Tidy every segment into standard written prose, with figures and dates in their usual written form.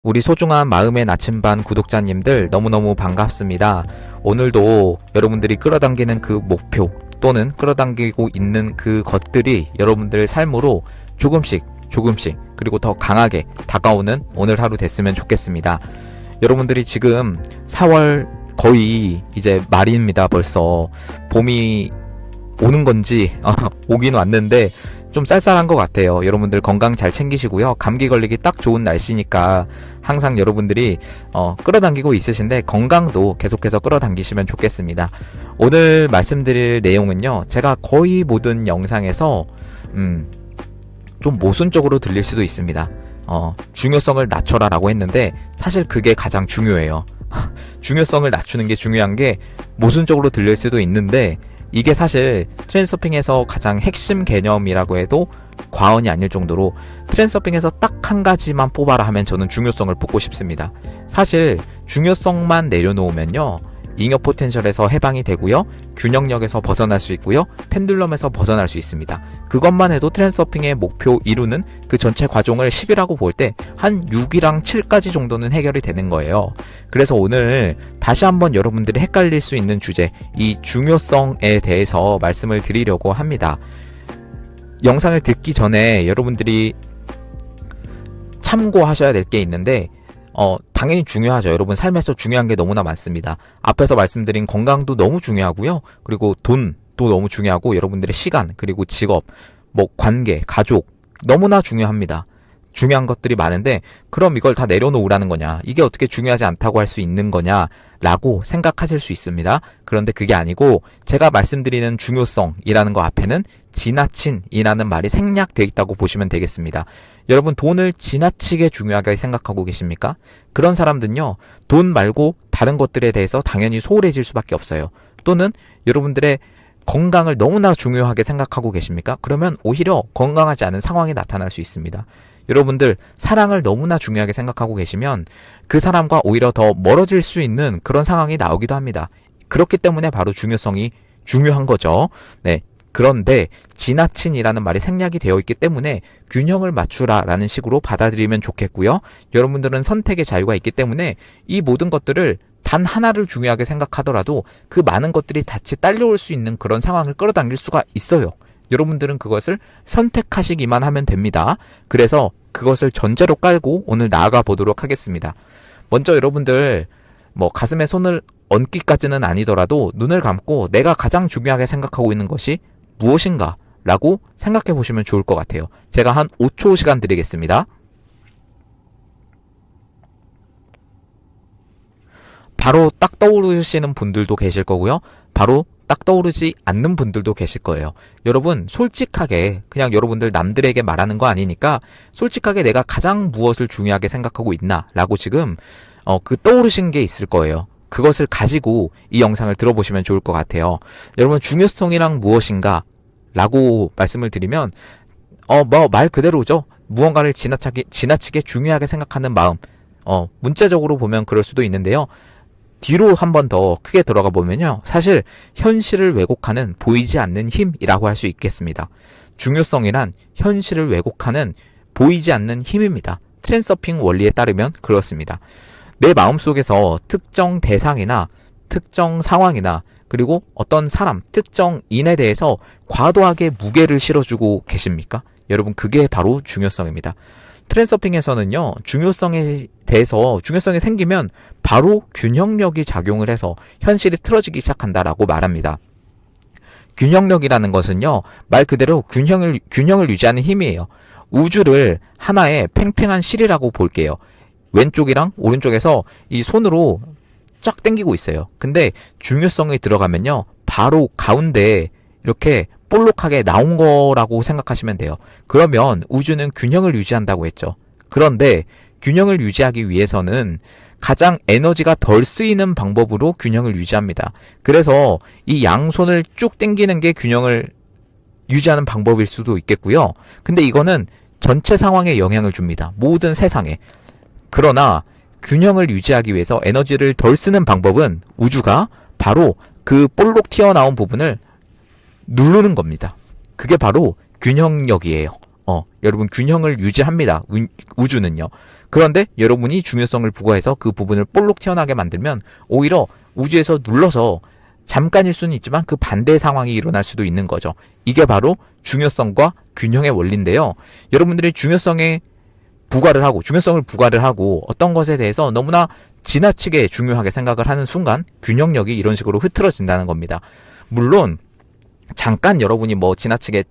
우리 소중한 마음의 나침반 구독자님들 너무너무 반갑습니다. 오늘도 여러분들이 끌어당기는 그 목표 또는 끌어당기고 있는 그 것들이 여러분들 삶으로 조금씩 그리고 더 강하게 다가오는 오늘 하루 됐으면 좋겠습니다. 여러분들이 지금 4월 거의 이제 말입니다. 벌써 봄이 오는 건지 오긴 왔는데 좀 쌀쌀한 것 같아요. 여러분들 건강 잘 챙기시고요. 감기 걸리기 딱 좋은 날씨니까 항상 여러분들이 끌어당기고 있으신데 건강도 계속해서 끌어당기시면 좋겠습니다. 오늘 말씀드릴 내용은요, 제가 거의 모든 영상에서 좀 모순적으로 들릴 수도 있습니다. 중요성을 낮춰라 라고 했는데 사실 그게 가장 중요해요. 중요성을 낮추는 게 중요한 게 모순적으로 들릴 수도 있는데 이게 사실 트렌드서핑에서 가장 핵심 개념이라고 해도 과언이 아닐 정도로 트렌드서핑에서 딱 한 가지만 뽑아라 하면 저는 중요성을 뽑고 싶습니다. 사실 중요성만 내려놓으면요, 잉여 포텐셜에서 해방이 되고요, 균형력에서 벗어날 수 있고요, 펜듈럼에서 벗어날 수 있습니다. 그것만 해도 트렌드서핑의 목표 이루는 그 전체 과정을 10이라고 볼 때 한 6이랑 7까지 정도는 해결이 되는 거예요. 그래서 오늘 다시 한번 여러분들이 헷갈릴 수 있는 주제, 이 중요성에 대해서 말씀을 드리려고 합니다. 영상을 듣기 전에 여러분들이 참고하셔야 될 게 있는데 당연히 중요하죠. 여러분 삶에서 중요한 게 너무나 많습니다. 앞에서 말씀드린 건강도 너무 중요하고요. 그리고 돈도 너무 중요하고 여러분들의 시간, 그리고 직업, 관계, 가족 너무나 중요합니다. 중요한 것들이 많은데 그럼 이걸 다 내려놓으라는 거냐, 이게 어떻게 중요하지 않다고 할 수 있는 거냐 라고 생각하실 수 있습니다. 그런데 그게 아니고 제가 말씀드리는 중요성이라는 거 앞에는 지나친이라는 말이 생략되어 있다고 보시면 되겠습니다. 여러분, 돈을 지나치게 중요하게 생각하고 계십니까? 그런 사람들은요, 돈 말고 다른 것들에 대해서 당연히 소홀해질 수밖에 없어요. 또는 여러분들의 건강을 너무나 중요하게 생각하고 계십니까? 그러면 오히려 건강하지 않은 상황이 나타날 수 있습니다. 여러분들 사랑을 너무나 중요하게 생각하고 계시면 그 사람과 오히려 더 멀어질 수 있는 그런 상황이 나오기도 합니다. 그렇기 때문에 바로 중요성이 중요한 거죠. 네. 그런데 지나친이라는 말이 생략이 되어 있기 때문에 균형을 맞추라라는 식으로 받아들이면 좋겠고요. 여러분들은 선택의 자유가 있기 때문에 이 모든 것들을 단 하나를 중요하게 생각하더라도 그 많은 것들이 같이 딸려올 수 있는 그런 상황을 끌어당길 수가 있어요. 여러분들은 그것을 선택하시기만 하면 됩니다. 그래서 그것을 전제로 깔고 오늘 나아가 보도록 하겠습니다. 먼저 여러분들 가슴에 손을 얹기까지는 아니더라도 눈을 감고 내가 가장 중요하게 생각하고 있는 것이 무엇인가 라고 생각해 보시면 좋을 것 같아요. 제가 한 5초 시간 드리겠습니다. 바로 딱 떠오르시는 분들도 계실 거고요. 바로 딱 떠오르지 않는 분들도 계실 거예요. 여러분, 솔직하게 그냥 여러분들 남들에게 말하는 거 아니니까 솔직하게 내가 가장 무엇을 중요하게 생각하고 있나 라고 지금 그 떠오르신 게 있을 거예요. 그것을 가지고 이 영상을 들어보시면 좋을 것 같아요. 여러분, 중요성이란 무엇인가 라고 말씀을 드리면 말 그대로죠. 무언가를 지나치게 중요하게 생각하는 마음. 문자적으로 보면 그럴 수도 있는데요. 뒤로 한 번 더 크게 들어가 보면요, 사실 현실을 왜곡하는 보이지 않는 힘이라고 할 수 있겠습니다. 중요성이란 현실을 왜곡하는 보이지 않는 힘입니다. 트렌드서핑 원리에 따르면 그렇습니다. 내 마음속에서 특정 대상이나 특정 상황이나 그리고 어떤 사람, 특정인에 대해서 과도하게 무게를 실어주고 계십니까? 여러분, 그게 바로 중요성입니다. 트렌드서핑에서는요, 중요성이 생기면 바로 균형력이 작용을 해서 현실이 틀어지기 시작한다라고 말합니다. 균형력이라는 것은요, 말 그대로 균형을 유지하는 힘이에요. 우주를 하나의 팽팽한 실이라고 볼게요. 왼쪽이랑 오른쪽에서 이 손으로 쫙 당기고 있어요. 근데 중요성이 들어가면요, 바로 가운데 이렇게 볼록하게 나온 거라고 생각하시면 돼요. 그러면 우주는 균형을 유지한다고 했죠. 그런데 균형을 유지하기 위해서는 가장 에너지가 덜 쓰이는 방법으로 균형을 유지합니다. 그래서 이 양손을 쭉 당기는 게 균형을 유지하는 방법일 수도 있겠고요. 근데 이거는 전체 상황에 영향을 줍니다. 모든 세상에. 그러나 균형을 유지하기 위해서 에너지를 덜 쓰는 방법은 우주가 바로 그 볼록 튀어나온 부분을 누르는 겁니다. 그게 바로 균형력이에요. 여러분 균형을 유지합니다. 우주는요. 그런데 여러분이 중요성을 부과해서 그 부분을 볼록 튀어나게 만들면 오히려 우주에서 눌러서 잠깐일 수는 있지만 그 반대의 상황이 일어날 수도 있는 거죠. 이게 바로 중요성과 균형의 원리인데요. 여러분들이 중요성을 부과를 하고 어떤 것에 대해서 너무나 지나치게 중요하게 생각을 하는 순간 균형력이 이런 식으로 흐트러진다는 겁니다. 물론 잠깐 여러분이 지나치게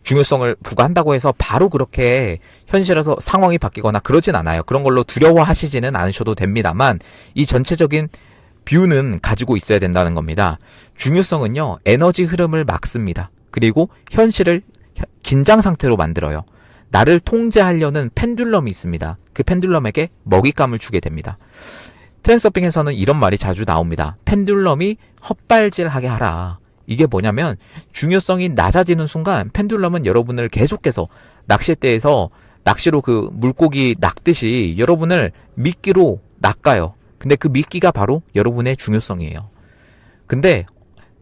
중요성을 부과한다고 해서 바로 그렇게 현실에서 상황이 바뀌거나 그러진 않아요. 그런 걸로 두려워하시지는 않으셔도 됩니다만 이 전체적인 뷰는 가지고 있어야 된다는 겁니다. 중요성은요, 에너지 흐름을 막습니다. 그리고 현실을 긴장 상태로 만들어요. 나를 통제하려는 펜듈럼이 있습니다. 그 펜듈럼에게 먹잇감을 주게 됩니다. 트랜스서핑에서는 이런 말이 자주 나옵니다. 펜듈럼이 헛발질하게 하라. 이게 뭐냐면 중요성이 낮아지는 순간 펜듈럼은 여러분을 계속해서 낚싯대에서 낚시로 그 물고기 낚듯이 여러분을 미끼로 낚아요. 근데 그 미끼가 바로 여러분의 중요성이에요. 근데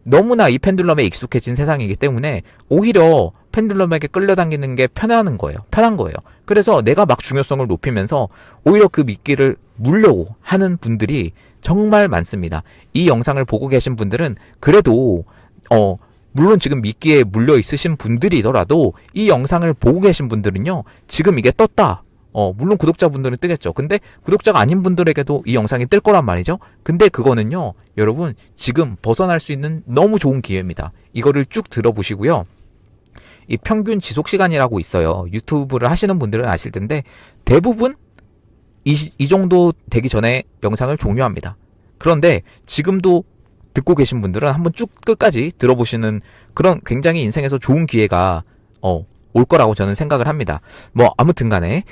너무나 이 펜듈럼에 익숙해진 세상이기 때문에 오히려 펜듈럼에게 끌려당기는 게 편한 거예요. 그래서 내가 막 중요성을 높이면서 오히려 그 미끼를 물려고 하는 분들이 정말 많습니다. 이 영상을 보고 계신 분들은 그래도 물론 지금 미끼에 물려 있으신 분들이더라도 이 영상을 보고 계신 분들은요, 지금 이게 떴다. 물론 구독자분들은 뜨겠죠. 근데 구독자가 아닌 분들에게도 이 영상이 뜰 거란 말이죠. 근데 그거는요, 여러분, 지금 벗어날 수 있는 너무 좋은 기회입니다. 이거를 쭉 들어보시고요. 이 평균 지속 시간이라고 있어요. 유튜브를 하시는 분들은 아실 텐데, 대부분 이 정도 되기 전에 영상을 종료합니다. 그런데 지금도 듣고 계신 분들은 한번 쭉 끝까지 들어보시는 그런 굉장히 인생에서 좋은 기회가 올 거라고 저는 생각을 합니다. 아무튼 간에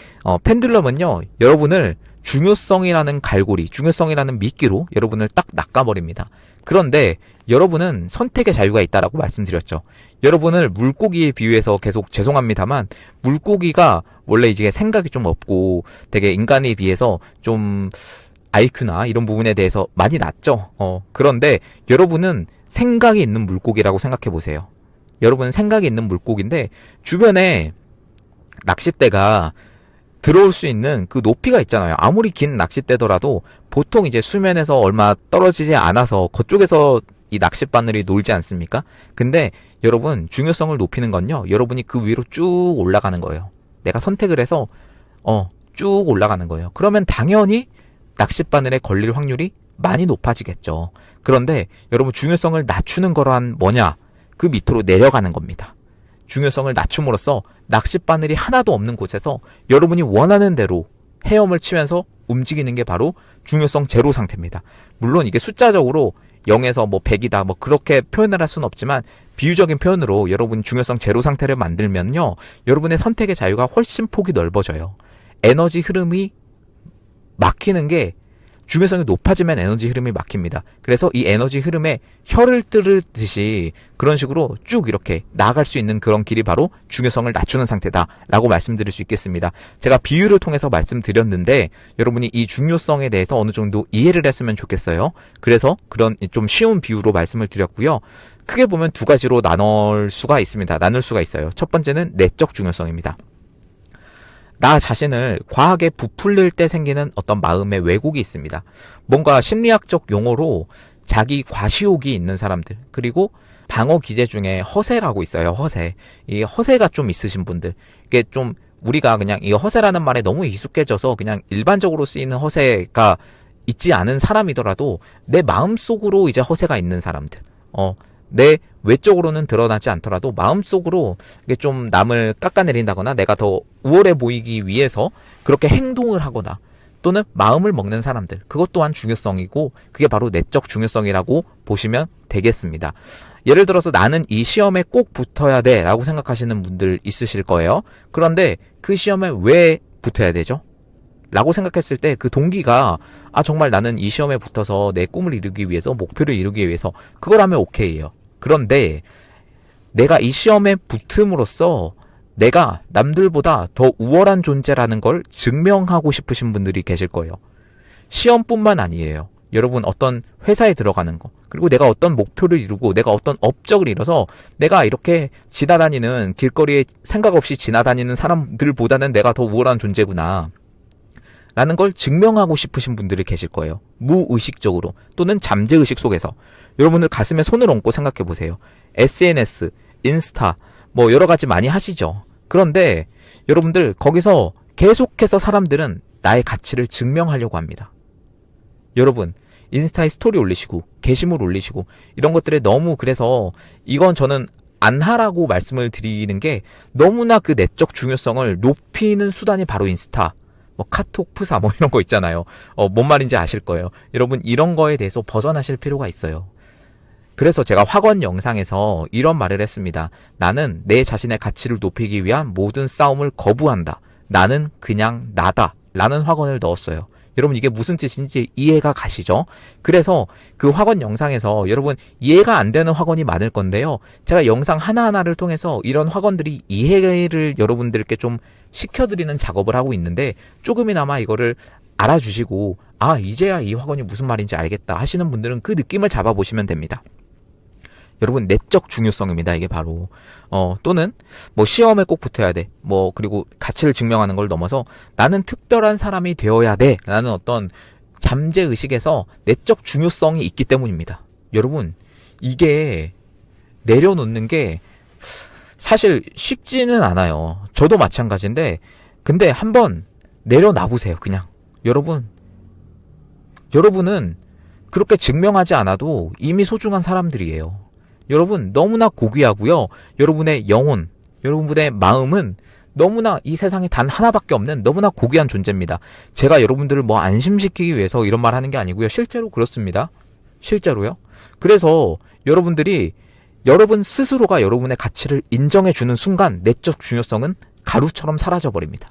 펜듈럼은요, 여러분을 중요성이라는 갈고리, 중요성이라는 미끼로 여러분을 딱 낚아버립니다. 그런데 여러분은 선택의 자유가 있다라고 말씀드렸죠. 여러분을 물고기에 비유해서 계속 죄송합니다만, 물고기가 원래 이제 생각이 좀 없고 되게 인간에 비해서 좀 IQ나 이런 부분에 대해서 많이 낮죠. 그런데 여러분은 생각이 있는 물고기라고 생각해 보세요. 여러분은 생각이 있는 물고기인데 주변에 낚싯대가 들어올 수 있는 그 높이가 있잖아요. 아무리 긴 낚싯대더라도 보통 이제 수면에서 얼마 떨어지지 않아서 그쪽에서 이 낚싯바늘이 놀지 않습니까? 근데 여러분, 중요성을 높이는 건요, 여러분이 그 위로 쭉 올라가는 거예요. 내가 선택을 해서 쭉 올라가는 거예요. 그러면 당연히 낚싯바늘에 걸릴 확률이 많이 높아지겠죠. 그런데 여러분, 중요성을 낮추는 거란 뭐냐? 그 밑으로 내려가는 겁니다. 중요성을 낮춤으로써 낚싯바늘이 하나도 없는 곳에서 여러분이 원하는 대로 헤엄을 치면서 움직이는 게 바로 중요성 제로 상태입니다. 물론 이게 숫자적으로 0에서 100이다 그렇게 표현을 할 수는 없지만, 비유적인 표현으로 여러분 중요성 제로 상태를 만들면요, 여러분의 선택의 자유가 훨씬 폭이 넓어져요. 에너지 흐름이 막히는 게, 중요성이 높아지면 에너지 흐름이 막힙니다. 그래서 이 에너지 흐름에 혀를 뚫듯이 그런 식으로 쭉 이렇게 나아갈 수 있는 그런 길이 바로 중요성을 낮추는 상태다라고 말씀드릴 수 있겠습니다. 제가 비유를 통해서 말씀드렸는데 여러분이 이 중요성에 대해서 어느 정도 이해를 했으면 좋겠어요. 그래서 그런 좀 쉬운 비유로 말씀을 드렸고요. 크게 보면 두 가지로 나눌 수가 있어요. 첫 번째는 내적 중요성입니다. 나 자신을 과하게 부풀릴 때 생기는 어떤 마음의 왜곡이 있습니다. 뭔가 심리학적 용어로 자기 과시욕이 있는 사람들, 그리고 방어 기제 중에 허세라고 있어요. 허세. 이 허세가 좀 있으신 분들, 이게 좀 우리가 그냥 이 허세라는 말에 너무 익숙해져서 그냥 일반적으로 쓰이는 허세가 있지 않은 사람이더라도 내 마음속으로 이제 허세가 있는 사람들, 내 외적으로는 드러나지 않더라도 마음속으로 이게 좀 남을 깎아내린다거나 내가 더 우월해 보이기 위해서 그렇게 행동을 하거나 또는 마음을 먹는 사람들, 그것 또한 중요성이고 그게 바로 내적 중요성이라고 보시면 되겠습니다. 예를 들어서 나는 이 시험에 꼭 붙어야 돼 라고 생각하시는 분들 있으실 거예요. 그런데 그 시험에 왜 붙어야 되죠? 라고 생각했을 때 그 동기가 정말 나는 이 시험에 붙어서 내 꿈을 이루기 위해서, 목표를 이루기 위해서, 그거라면 오케이예요. 그런데 내가 이 시험에 붙음으로써 내가 남들보다 더 우월한 존재라는 걸 증명하고 싶으신 분들이 계실 거예요. 시험뿐만 아니에요. 여러분 어떤 회사에 들어가는 거, 그리고 내가 어떤 목표를 이루고 내가 어떤 업적을 이뤄서 내가 이렇게 지나다니는 길거리에 생각 없이 지나다니는 사람들보다는 내가 더 우월한 존재구나 라는 걸 증명하고 싶으신 분들이 계실 거예요. 무의식적으로 또는 잠재의식 속에서. 여러분들 가슴에 손을 얹고 생각해 보세요. SNS, 인스타 뭐 여러 가지 많이 하시죠. 그런데 여러분들 거기서 계속해서 사람들은 나의 가치를 증명하려고 합니다. 여러분 인스타에 스토리 올리시고 게시물 올리시고 이런 것들에 너무, 그래서 이건 저는 안 하라고 말씀을 드리는 게, 너무나 그 내적 중요성을 높이는 수단이 바로 인스타, 뭐 카톡, 프사 뭐 이런 거 있잖아요. 뭔 말인지 아실 거예요. 여러분 이런 거에 대해서 벗어나실 필요가 있어요. 그래서 제가 확언 영상에서 이런 말을 했습니다. 나는 내 자신의 가치를 높이기 위한 모든 싸움을 거부한다. 나는 그냥 나다. 라는 확언을 넣었어요. 여러분 이게 무슨 뜻인지 이해가 가시죠? 그래서 그 확언 영상에서 여러분 이해가 안 되는 확언이 많을 건데요. 제가 영상 하나하나를 통해서 이런 확언들이 이해를 여러분들께 좀 시켜드리는 작업을 하고 있는데, 조금이나마 이거를 알아주시고 아 이제야 이 확언이 무슨 말인지 알겠다 하시는 분들은 그 느낌을 잡아보시면 됩니다. 여러분 내적 중요성입니다. 이게 바로 또는 뭐 시험에 꼭 붙어야 돼, 뭐 그리고 가치를 증명하는 걸 넘어서 나는 특별한 사람이 되어야 돼 라는 어떤 잠재의식에서 내적 중요성이 있기 때문입니다. 여러분 이게 내려놓는 게 사실 쉽지는 않아요. 저도 마찬가지인데, 근데 한번 내려놔 보세요. 그냥 여러분은 그렇게 증명하지 않아도 이미 소중한 사람들이에요. 여러분 너무나 고귀하고요. 여러분의 영혼, 여러분의 마음은 너무나 이 세상에 단 하나밖에 없는 너무나 고귀한 존재입니다. 제가 여러분들을 뭐 안심시키기 위해서 이런 말 하는 게 아니고요. 실제로 그렇습니다. 실제로요. 그래서 여러분들이 여러분 스스로가 여러분의 가치를 인정해주는 순간 내적 중요성은 가루처럼 사라져버립니다.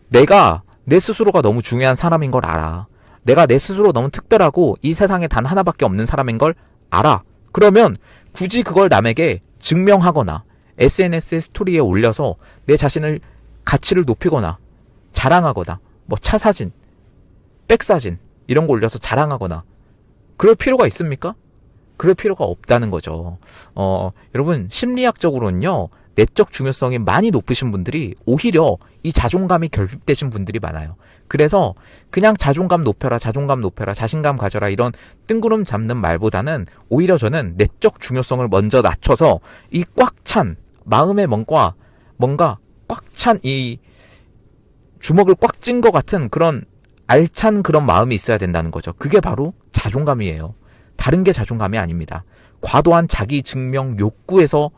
내가 내 스스로가 너무 중요한 사람인 걸 알아. 내가 내 스스로 너무 특별하고 이 세상에 단 하나밖에 없는 사람인 걸 알아. 그러면 굳이 그걸 남에게 증명하거나 SNS의 스토리에 올려서 내 자신을 가치를 높이거나 자랑하거나 뭐 차 사진, 백 사진 이런 거 올려서 자랑하거나 그럴 필요가 있습니까? 그럴 필요가 없다는 거죠. 여러분 심리학적으로는요. 내적 중요성이 많이 높으신 분들이 오히려 이 자존감이 결핍되신 분들이 많아요. 그래서 그냥 자존감 높여라, 자신감 가져라 이런 뜬구름 잡는 말보다는 오히려 저는 내적 중요성을 먼저 낮춰서 이 꽉 찬 마음에 뭔가 꽉 찬 이 주먹을 꽉 찐 것 같은 그런 알찬 그런 마음이 있어야 된다는 거죠. 그게 바로 자존감이에요. 다른 게 자존감이 아닙니다. 과도한 자기 증명 욕구에서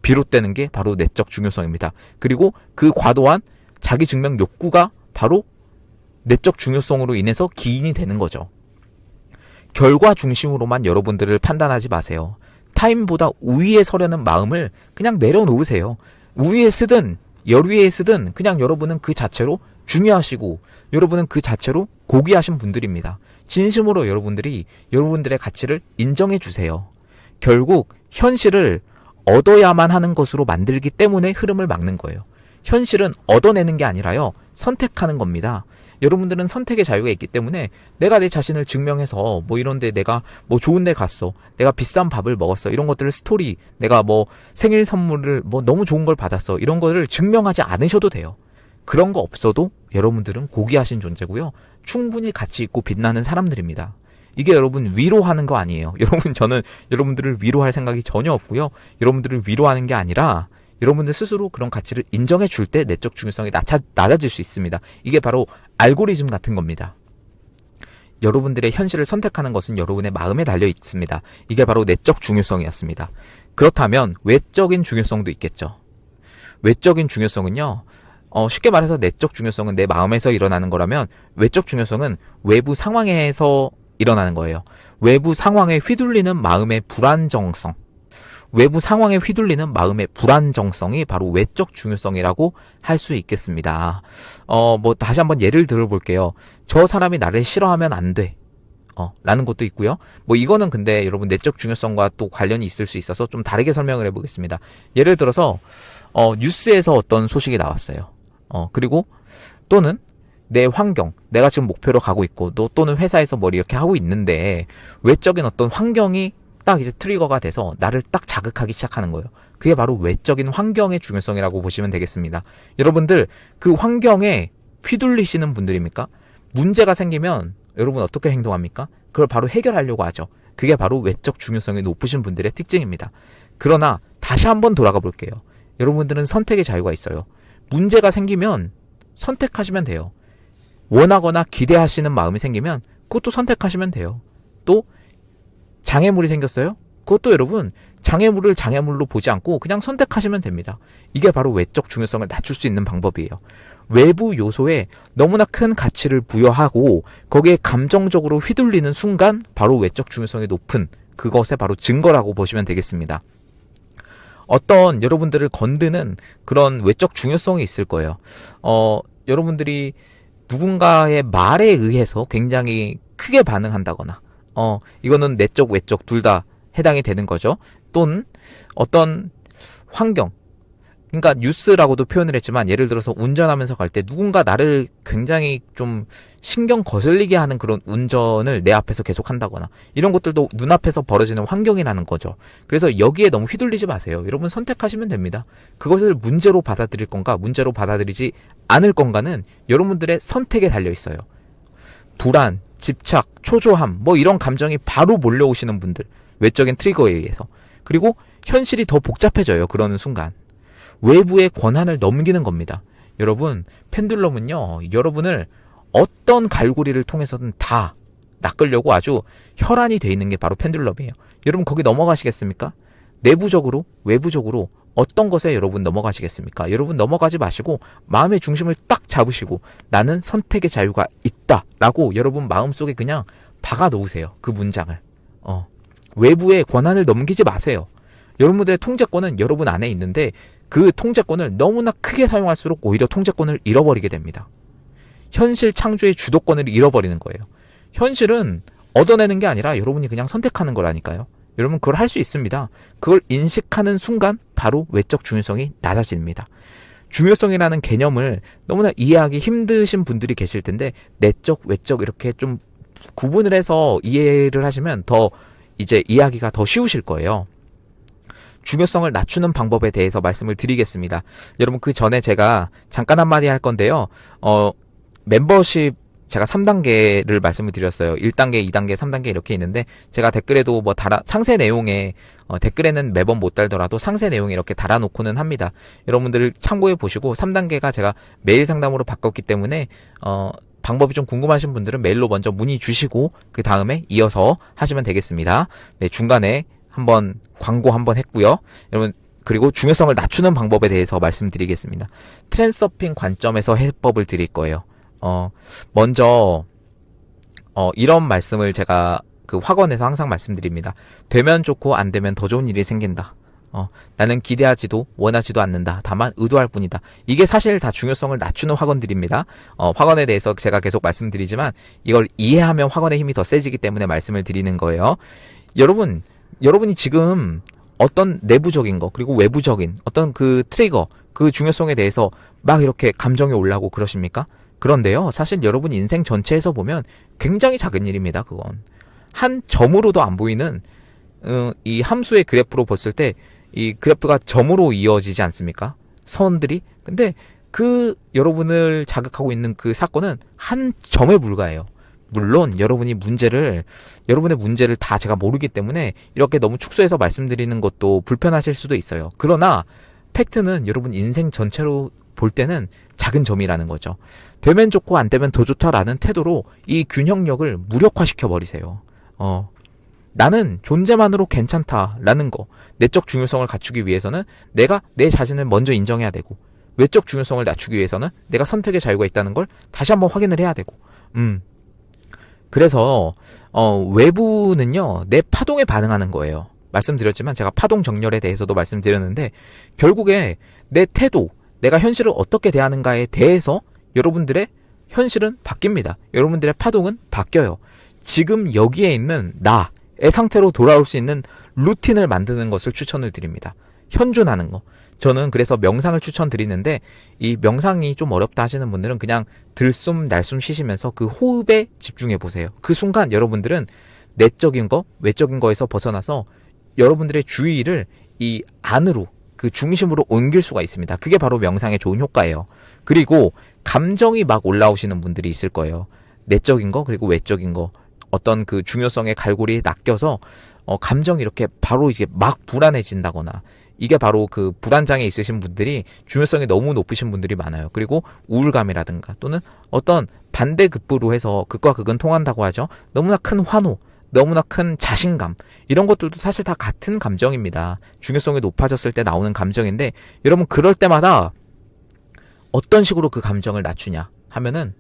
비롯되는 게 바로 내적 중요성입니다. 그리고 그 과도한 자기 증명 욕구가 바로 내적 중요성으로 인해서 기인이 되는 거죠. 결과 중심으로만 여러분들을 판단하지 마세요. 타인보다 우위에 서려는 마음을 그냥 내려놓으세요. 우위에 쓰든 열위에 쓰든 그냥 여러분은 그 자체로 중요하시고 여러분은 그 자체로 고귀하신 분들입니다. 진심으로 여러분들이 여러분들의 가치를 인정해 주세요. 결국 현실을 얻어야만 하는 것으로 만들기 때문에 흐름을 막는 거예요. 현실은 얻어내는 게 아니라요. 선택하는 겁니다. 여러분들은 선택의 자유가 있기 때문에 내가 내 자신을 증명해서 뭐 이런데 내가 뭐 좋은 데 갔어. 내가 비싼 밥을 먹었어. 이런 것들을 스토리, 내가 뭐 생일 선물을 뭐 너무 좋은 걸 받았어. 이런 거를 증명하지 않으셔도 돼요. 그런 거 없어도 여러분들은 고귀하신 존재고요. 충분히 가치 있고 빛나는 사람들입니다. 이게 여러분 위로하는 거 아니에요. 여러분 저는 여러분들을 위로할 생각이 전혀 없고요. 여러분들을 위로하는 게 아니라 여러분들 스스로 그런 가치를 인정해 줄 때 내적 중요성이 낮아질 수 있습니다. 이게 바로 알고리즘 같은 겁니다. 여러분들의 현실을 선택하는 것은 여러분의 마음에 달려 있습니다. 이게 바로 내적 중요성이었습니다. 그렇다면 외적인 중요성도 있겠죠. 외적인 중요성은요. 쉽게 말해서 내적 중요성은 내 마음에서 일어나는 거라면 외적 중요성은 외부 상황에서 일어나는 거예요. 외부 상황에 휘둘리는 마음의 불안정성. 외부 상황에 휘둘리는 마음의 불안정성이 바로 외적 중요성이라고 할 수 있겠습니다. 뭐 다시 한번 예를 들어볼게요. 저 사람이 나를 싫어하면 안 돼. 라는 것도 있고요. 뭐 이거는 근데 여러분 내적 중요성과 또 관련이 있을 수 있어서 좀 다르게 설명을 해보겠습니다. 예를 들어서 뉴스에서 어떤 소식이 나왔어요. 그리고 또는 내 환경, 내가 지금 목표로 가고 있고 너 또는 회사에서 뭘 이렇게 하고 있는데 외적인 어떤 환경이 딱 이제 트리거가 돼서 나를 딱 자극하기 시작하는 거예요. 그게 바로 외적인 환경의 중요성이라고 보시면 되겠습니다. 여러분들 그 환경에 휘둘리시는 분들입니까? 문제가 생기면 여러분 어떻게 행동합니까? 그걸 바로 해결하려고 하죠. 그게 바로 외적 중요성이 높으신 분들의 특징입니다. 그러나 다시 한번 돌아가 볼게요. 여러분들은 선택의 자유가 있어요. 문제가 생기면 선택하시면 돼요. 원하거나 기대하시는 마음이 생기면 그것도 선택하시면 돼요. 또 장애물이 생겼어요? 그것도 여러분 장애물을 장애물로 보지 않고 그냥 선택하시면 됩니다. 이게 바로 외적 중요성을 낮출 수 있는 방법이에요. 외부 요소에 너무나 큰 가치를 부여하고 거기에 감정적으로 휘둘리는 순간 바로 외적 중요성이 높은 그것의 바로 증거라고 보시면 되겠습니다. 어떤 여러분들을 건드는 그런 외적 중요성이 있을 거예요. 여러분들이 누군가의 말에 의해서 굉장히 크게 반응한다거나 이거는 내적 외적 둘 다 해당이 되는 거죠. 또는 어떤 환경, 그러니까 뉴스라고도 표현을 했지만 예를 들어서 운전하면서 갈 때 누군가 나를 굉장히 좀 신경 거슬리게 하는 그런 운전을 내 앞에서 계속 한다거나 이런 것들도 눈앞에서 벌어지는 환경이라는 거죠. 그래서 여기에 너무 휘둘리지 마세요. 여러분 선택하시면 됩니다. 그것을 문제로 받아들일 건가 문제로 받아들이지 않을 건가는 여러분들의 선택에 달려 있어요. 불안, 집착, 초조함 뭐 이런 감정이 바로 몰려오시는 분들, 외적인 트리거에 의해서. 그리고 현실이 더 복잡해져요. 그러는 순간 외부의 권한을 넘기는 겁니다. 여러분 펜듈럼은요 여러분을 어떤 갈고리를 통해서든 다 낚으려고 아주 혈안이 돼 있는 게 바로 펜듈럼이에요. 여러분 거기 넘어가시겠습니까? 내부적으로 외부적으로 어떤 것에 여러분 넘어가시겠습니까? 여러분 넘어가지 마시고 마음의 중심을 딱 잡으시고 나는 선택의 자유가 있다 라고 여러분 마음속에 그냥 박아 놓으세요. 그 문장을. 외부의 권한을 넘기지 마세요. 여러분들의 통제권은 여러분 안에 있는데 그 통제권을 너무나 크게 사용할수록 오히려 통제권을 잃어버리게 됩니다. 현실 창조의 주도권을 잃어버리는 거예요. 현실은 얻어내는 게 아니라 여러분이 그냥 선택하는 거라니까요. 여러분 그걸 할 수 있습니다. 그걸 인식하는 순간 바로 외적 중요성이 낮아집니다. 중요성이라는 개념을 너무나 이해하기 힘드신 분들이 계실 텐데 내적, 외적 이렇게 좀 구분을 해서 이해를 하시면 더 이제 이해하기가 더 쉬우실 거예요. 중요성을 낮추는 방법에 대해서 말씀을 드리겠습니다. 여러분 그 전에 제가 잠깐 한마디 할 건데요. 멤버십 제가 3단계를 말씀을 드렸어요. 1단계, 2단계, 3단계 이렇게 있는데 제가 댓글에도 뭐 상세 내용에 댓글에는 매번 못 달더라도 상세 내용에 이렇게 달아놓고는 합니다. 여러분들 참고해 보시고 3단계가 제가 메일 상담으로 바꿨기 때문에 방법이 좀 궁금하신 분들은 메일로 먼저 문의 주시고 그 다음에 이어서 하시면 되겠습니다. 네, 중간에 한번 광고 한번 했고요. 여러분 그리고 중요성을 낮추는 방법에 대해서 말씀드리겠습니다. 트랜서핑 관점에서 해법을 드릴 거예요. 먼저 이런 말씀을 제가 그 학원에서 항상 말씀드립니다. 되면 좋고 안 되면 더 좋은 일이 생긴다. 나는 기대하지도 원하지도 않는다. 다만 의도할 뿐이다. 이게 사실 다 중요성을 낮추는 학원들입니다. 학원에 대해서 제가 계속 말씀드리지만 이걸 이해하면 학원의 힘이 더 세지기 때문에 말씀을 드리는 거예요. 여러분이 지금 어떤 내부적인 거 그리고 외부적인 어떤 그 트리거 그 중요성에 대해서 막 이렇게 감정이 올라오고 그러십니까? 그런데요 사실 여러분 인생 전체에서 보면 굉장히 작은 일입니다. 그건 한 점으로도 안 보이는 이 함수의 그래프로 봤을 때 이 그래프가 점으로 이어지지 않습니까? 선들이. 근데 그 여러분을 자극하고 있는 그 사건은 한 점에 불과해요. 물론 여러분의 문제를 다 제가 모르기 때문에 이렇게 너무 축소해서 말씀드리는 것도 불편하실 수도 있어요. 그러나 팩트는 여러분 인생 전체로 볼 때는 작은 점이라는 거죠. 되면 좋고 안 되면 더 좋다라는 태도로 이 균형력을 무력화시켜 버리세요. 나는 존재만으로 괜찮다라는 거. 내적 중요성을 갖추기 위해서는 내가 내 자신을 먼저 인정해야 되고 외적 중요성을 낮추기 위해서는 내가 선택의 자유가 있다는 걸 다시 한번 확인을 해야 되고 그래서 외부는요 내 파동에 반응하는 거예요. 말씀드렸지만 제가 파동 정렬에 대해서도 말씀드렸는데 결국에 내 태도 내가 현실을 어떻게 대하는가에 대해서 여러분들의 현실은 바뀝니다. 여러분들의 파동은 바뀌어요. 지금 여기에 있는 나의 상태로 돌아올 수 있는 루틴을 만드는 것을 추천을 드립니다. 현존하는 거. 저는 그래서 명상을 추천드리는데, 이 명상이 좀 어렵다 하시는 분들은 그냥 들숨 날숨 쉬시면서 그 호흡에 집중해 보세요. 그 순간 여러분들은 내적인 거, 외적인 거에서 벗어나서 여러분들의 주의를 이 안으로, 그 중심으로 옮길 수가 있습니다. 그게 바로 명상의 좋은 효과예요. 그리고 감정이 막 올라오시는 분들이 있을 거예요. 내적인 거, 그리고 외적인 거, 어떤 그 중요성의 갈고리에 낚여서 감정이 이렇게 바로 이게 막 불안해진다거나, 이게 바로 그 불안장애 있으신 분들이 중요성이 너무 높으신 분들이 많아요. 그리고 우울감이라든가 또는 어떤 반대급부로 해서 극과 극은 통한다고 하죠. 너무나 큰 환호, 너무나 큰 자신감, 이런 것들도 사실 다 같은 감정입니다. 중요성이 높아졌을 때 나오는 감정인데, 여러분 그럴 때마다 어떤 식으로 그 감정을 낮추냐 하면은,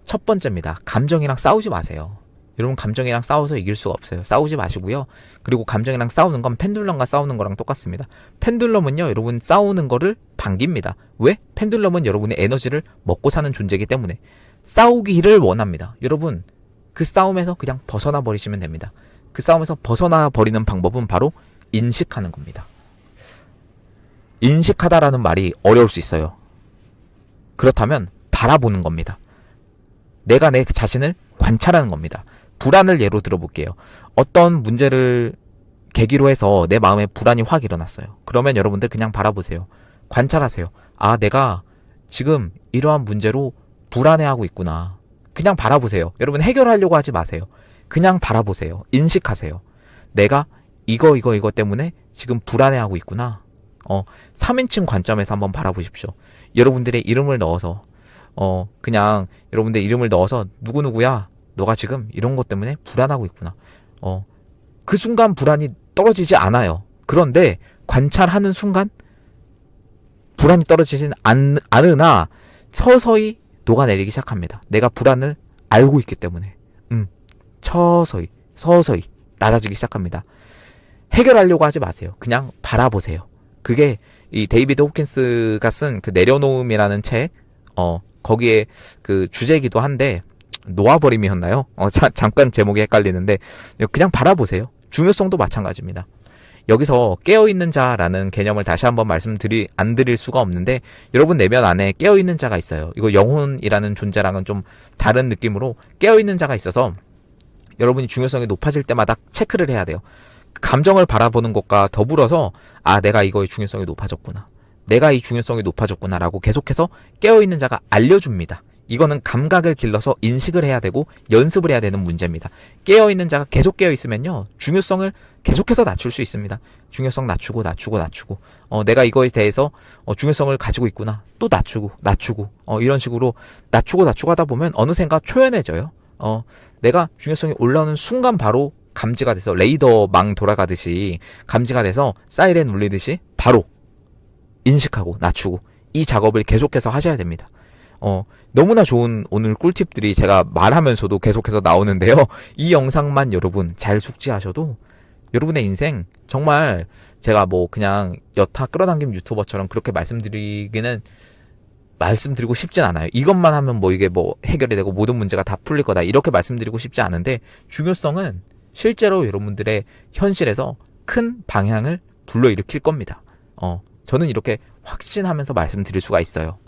첫 번째입니다. 감정이랑 싸우지 마세요. 여러분 감정이랑 싸워서 이길 수가 없어요. 싸우지 마시고요. 그리고 감정이랑 싸우는 건 펜듈럼과 싸우는 거랑 똑같습니다. 펜듈럼은요, 여러분 싸우는 거를 반깁니다. 왜? 펜듈럼은 여러분의 에너지를 먹고 사는 존재이기 때문에 싸우기를 원합니다. 여러분 그 싸움에서 그냥 벗어나 버리시면 됩니다. 그 싸움에서 벗어나 버리는 방법은 바로 인식하는 겁니다. 인식하다라는 말이 어려울 수 있어요. 그렇다면 바라보는 겁니다. 내가 내 자신을 관찰하는 겁니다. 불안을 예로 들어볼게요. 어떤 문제를 계기로 해서 내 마음에 불안이 확 일어났어요. 그러면 여러분들 그냥 바라보세요. 관찰하세요. 아, 내가 지금 이러한 문제로 불안해하고 있구나. 그냥 바라보세요. 여러분 해결하려고 하지 마세요. 그냥 바라보세요. 인식하세요. 내가 이거 때문에 지금 불안해하고 있구나. 3인칭 관점에서 한번 바라보십시오. 여러분들의 이름을 넣어서 그냥 여러분들 이름을 넣어서 누구누구야, 너가 지금 이런 것 때문에 불안하고 있구나. 그 순간 불안이 떨어지지 않아요. 그런데 관찰하는 순간 불안이 떨어지진 않으나 서서히 녹아내리기 시작합니다. 내가 불안을 알고 있기 때문에 서서히 낮아지기 시작합니다. 해결하려고 하지 마세요. 그냥 바라보세요. 그게 이 데이비드 호킨스가 쓴 그 내려놓음이라는 책, 거기에 그 주제이기도 한데, 놓아버림이었나요? 잠깐 제목이 헷갈리는데, 그냥 바라보세요. 중요성도 마찬가지입니다. 여기서 깨어있는 자라는 개념을 다시 한번 안 드릴 수가 없는데, 여러분 내면 안에 깨어있는 자가 있어요. 이거 영혼이라는 존재랑은 좀 다른 느낌으로 깨어있는 자가 있어서 여러분이 중요성이 높아질 때마다 체크를 해야 돼요. 감정을 바라보는 것과 더불어서, 아, 내가 이거의 중요성이 높아졌구나, 내가 이 중요성이 높아졌구나 라고 계속해서 깨어있는 자가 알려줍니다. 이거는 감각을 길러서 인식을 해야 되고 연습을 해야 되는 문제입니다. 깨어있는 자가 계속 깨어있으면요, 중요성을 계속해서 낮출 수 있습니다. 중요성 낮추고 내가 이거에 대해서 중요성을 가지고 있구나, 또 낮추고 이런 식으로 낮추고 하다 보면 어느샌가 초연해져요. 내가 중요성이 올라오는 순간 바로 감지가 돼서 레이더망 돌아가듯이 감지가 돼서 사이렌 울리듯이 바로 인식하고 낮추고, 이 작업을 계속해서 하셔야 됩니다. 너무나 좋은 오늘 꿀팁들이 제가 말하면서도 계속해서 나오는데요. 이 영상만 여러분 잘 숙지하셔도 여러분의 인생 정말, 제가 뭐 그냥 여타 끌어당김 유튜버처럼 그렇게 말씀드리고 싶진 않아요. 이것만 하면 뭐 이게 뭐 해결이 되고 모든 문제가 다 풀릴 거다, 이렇게 말씀드리고 싶지 않은데, 중요성은 실제로 여러분들의 현실에서 큰 방향을 불러일으킬 겁니다. 저는 이렇게 확신하면서 말씀드릴 수가 있어요.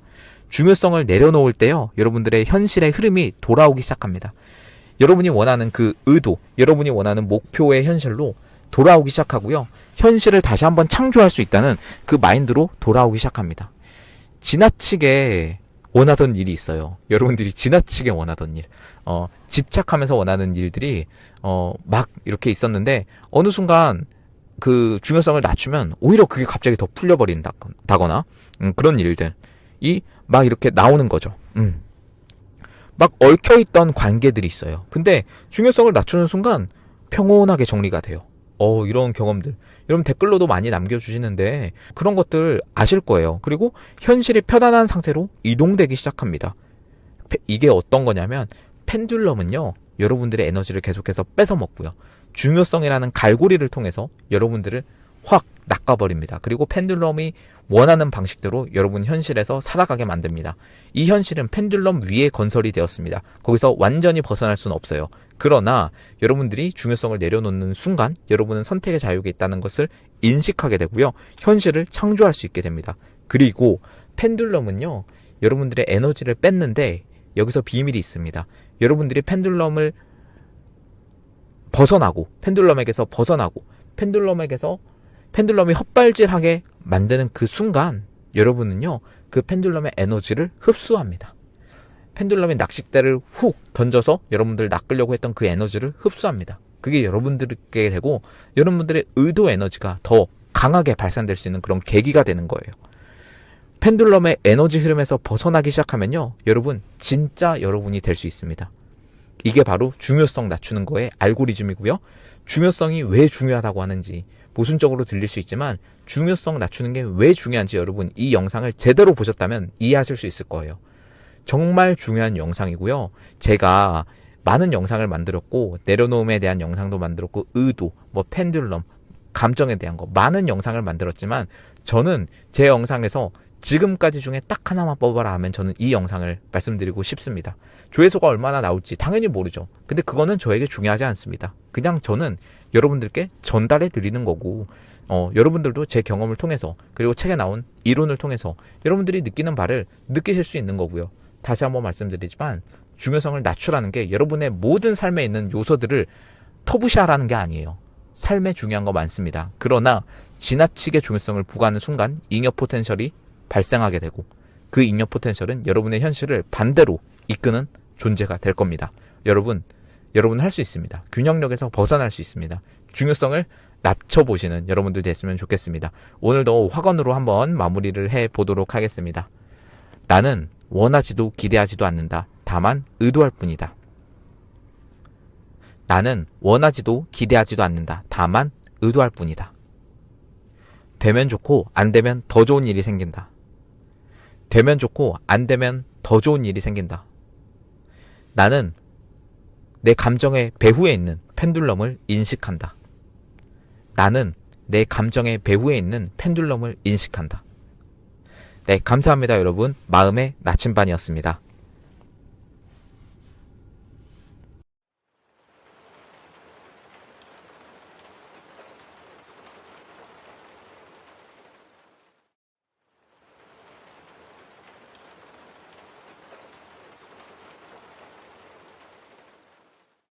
중요성을 내려놓을 때요, 여러분들의 현실의 흐름이 돌아오기 시작합니다. 여러분이 원하는 그 의도, 여러분이 원하는 목표의 현실로 돌아오기 시작하고요, 현실을 다시 한번 창조할 수 있다는 그 마인드로 돌아오기 시작합니다. 지나치게 원하던 일이 있어요. 여러분들이 지나치게 원하던 일, 집착하면서 원하는 일들이 막 이렇게 있었는데, 어느 순간 그 중요성을 낮추면 오히려 그게 갑자기 더 풀려버린다거나 그런 일들이 막 이렇게 나오는 거죠. 막 얽혀있던 관계들이 있어요. 근데 중요성을 낮추는 순간 평온하게 정리가 돼요. 이런 경험들 여러분 댓글로도 많이 남겨주시는데, 그런 것들 아실 거예요. 그리고 현실이 편안한 상태로 이동되기 시작합니다. 이게 어떤 거냐면, 펜듈럼은요, 여러분들의 에너지를 계속해서 뺏어 먹고요, 중요성이라는 갈고리를 통해서 여러분들을 확 낚아버립니다. 그리고 펜듈럼이 원하는 방식대로 여러분 현실에서 살아가게 만듭니다. 이 현실은 펜듈럼 위에 건설이 되었습니다. 거기서 완전히 벗어날 수는 없어요. 그러나 여러분들이 중요성을 내려놓는 순간 여러분은 선택의 자유가 있다는 것을 인식하게 되고요. 현실을 창조할 수 있게 됩니다. 그리고 펜듈럼은요, 여러분들의 에너지를 뺐는데 여기서 비밀이 있습니다. 여러분들이 펜듈럼을 벗어나고 펜듈럼에게서 벗어나고 펜듈럼이 헛발질하게 만드는 그 순간 여러분은요, 그 펜듈럼의 에너지를 흡수합니다. 펜듈럼이 낚싯대를 훅 던져서 여러분들 낚으려고 했던 그 에너지를 흡수합니다. 그게 여러분들께 되고 여러분들의 의도 에너지가 더 강하게 발산될 수 있는 그런 계기가 되는 거예요. 펜듈럼의 에너지 흐름에서 벗어나기 시작하면요, 여러분 진짜 여러분이 될 수 있습니다. 이게 바로 중요성 낮추는 거의 알고리즘이고요. 중요성이 왜 중요하다고 하는지 모순적으로 들릴 수 있지만 중요성 낮추는 게 왜 중요한지 여러분 이 영상을 제대로 보셨다면 이해하실 수 있을 거예요. 정말 중요한 영상이고요. 제가 많은 영상을 만들었고 내려놓음에 대한 영상도 만들었고 의도, 펜듈럼, 감정에 대한 거 많은 영상을 만들었지만 저는 제 영상에서 지금까지 중에 딱 하나만 뽑아라 하면 저는 이 영상을 말씀드리고 싶습니다. 조회수가 얼마나 나올지 당연히 모르죠. 근데 그거는 저에게 중요하지 않습니다. 그냥 저는 여러분들께 전달해 드리는 거고 여러분들도 제 경험을 통해서 그리고 책에 나온 이론을 통해서 여러분들이 느끼는 바를 느끼실 수 있는 거고요. 다시 한번 말씀드리지만 중요성을 낮추라는 게 여러분의 모든 삶에 있는 요소들을 터부시하라는 게 아니에요. 삶에 중요한 거 많습니다. 그러나 지나치게 중요성을 부과하는 순간 잉여 포텐셜이 발생하게 되고 그 잉여 포텐셜은 여러분의 현실을 반대로 이끄는 존재가 될 겁니다. 여러분 할 수 있습니다. 균형력에서 벗어날 수 있습니다. 중요성을 낮춰보시는 여러분들 됐으면 좋겠습니다. 오늘도 확언으로 한번 마무리를 해보도록 하겠습니다. 나는 원하지도 기대하지도 않는다. 다만 의도할 뿐이다. 나는 원하지도 기대하지도 않는다. 다만 의도할 뿐이다. 되면 좋고 안 되면 더 좋은 일이 생긴다. 되면 좋고 안 되면 더 좋은 일이 생긴다. 나는 내 감정의 배후에 있는 펜듈럼을 인식한다. 나는 내 감정의 배후에 있는 펜듈럼을 인식한다. 네, 감사합니다 여러분. 마음의 나침반이었습니다.